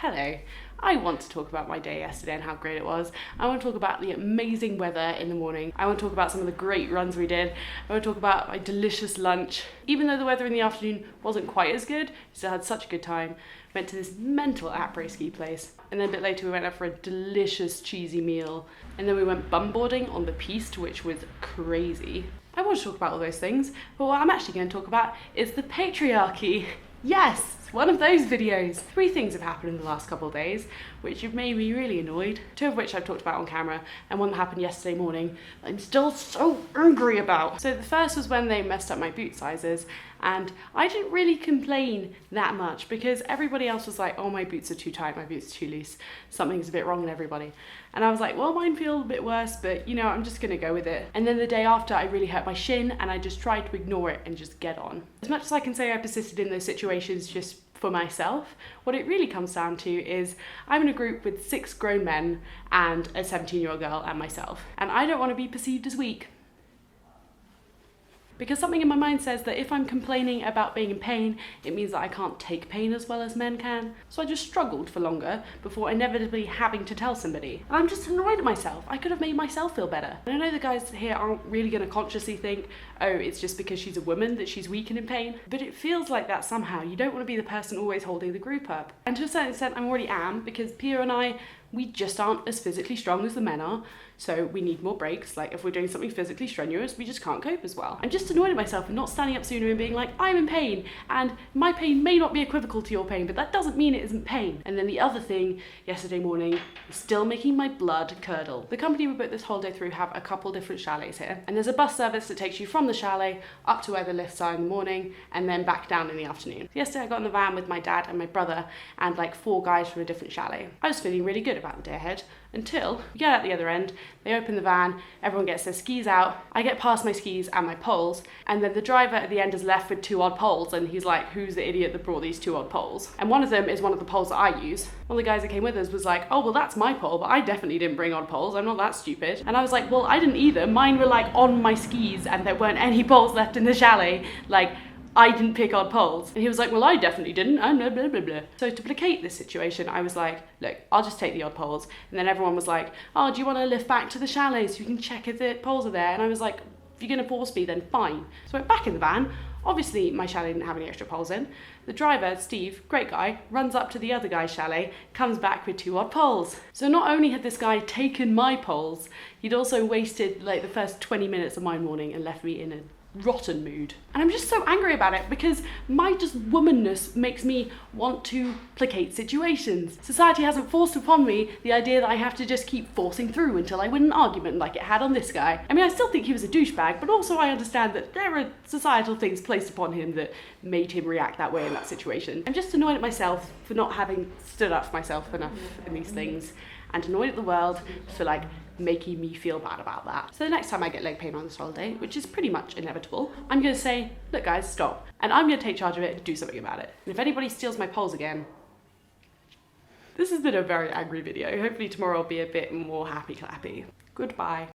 Hello, I want to talk about my day yesterday and how great it was. I want to talk about the amazing weather in the morning. I want to talk about some of the great runs we did. I want to talk about my delicious lunch. Even though the weather in the afternoon wasn't quite as good, still had such a good time. Went to this mental après-ski place. And then a bit later we went out for a delicious cheesy meal. And then we went bumboarding on the piste, which was crazy. I want to talk about all those things, but what I'm actually going to talk about is the patriarchy. Yes, it's one of those videos. 3 things have happened in the last couple of days, which have made me really annoyed. 2 of which I've talked about on camera, and one that happened yesterday morning that I'm still so angry about. So the first was when they messed up my boot sizes, and I didn't really complain that much because everybody else was like, oh, my boots are too tight, my boots are too loose, something's a bit wrong with everybody. And I was like, well, mine feel a bit worse, but you know, I'm just gonna go with it. And then the day after, I really hurt my shin and I just tried to ignore it and just get on. As much as I can say I persisted in those situations just for myself, what it really comes down to is I'm in a group with 6 grown men and a 17-year-old girl and myself. And I don't want to be perceived as weak. Because something in my mind says that if I'm complaining about being in pain, it means that I can't take pain as well as men can. So I just struggled for longer before inevitably having to tell somebody. And I'm just annoyed at myself. I could have made myself feel better. And I know the guys here aren't really going to consciously think, oh, it's just because she's a woman that she's weak and in pain. But it feels like that somehow. You don't want to be the person always holding the group up. And to a certain extent, I already am, because Pia and I, we just aren't as physically strong as the men are, so we need more breaks. Like if we're doing something physically strenuous, we just can't cope as well. I'm just annoyed at myself for not standing up sooner and being like, I'm in pain, and my pain may not be equivocal to your pain, but that doesn't mean it isn't pain. And then the other thing yesterday morning is still making my blood curdle. The company we booked this holiday through have a couple different chalets here, and there's a bus service that takes you from the chalet up to where the lifts are in the morning and then back down in the afternoon. So yesterday I got in the van with my dad and my brother and like 4 guys from a different chalet. I was feeling really good about the day ahead until we get out the other end, they open the van, everyone gets their skis out, I get past my skis and my poles, and then the driver at the end is left with 2 odd poles, and he's like, who's the idiot that brought these 2 odd poles? And one of them is one of the poles that I use. One of the guys that came with us was like, oh, well, that's my pole, but I definitely didn't bring odd poles, I'm not that stupid. And I was like, well, I didn't either, mine were like on my skis and there weren't any poles left in the chalet, like, I didn't pick odd poles. And he was like, well, I definitely didn't, and blah, blah, blah, blah. So to placate this situation, I was like, look, I'll just take the odd poles. And then everyone was like, oh, do you want to lift back to the chalet so you can check if the poles are there? And I was like, if you're going to force me, then fine. So I went back in the van. Obviously, my chalet didn't have any extra poles in. The driver, Steve, great guy, runs up to the other guy's chalet, comes back with 2 odd poles. So not only had this guy taken my poles, he'd also wasted like the first 20 minutes of my morning and left me in a rotten mood. And I'm just so angry about it because my just womanness makes me want to placate situations. Society hasn't forced upon me the idea that I have to just keep forcing through until I win an argument like it had on this guy. I mean, I still think he was a douchebag, but also I understand that there are societal things placed upon him that made him react that way in that situation. I'm just annoyed at myself for not having stood up for myself enough in these things, and annoyed at the world for like making me feel bad about that. So the next time I get leg pain on this holiday, which is pretty much inevitable, I'm gonna say, look guys, stop. And I'm gonna take charge of it and do something about it. And if anybody steals my poles again, this has been a very angry video. Hopefully tomorrow will be a bit more happy clappy. Goodbye.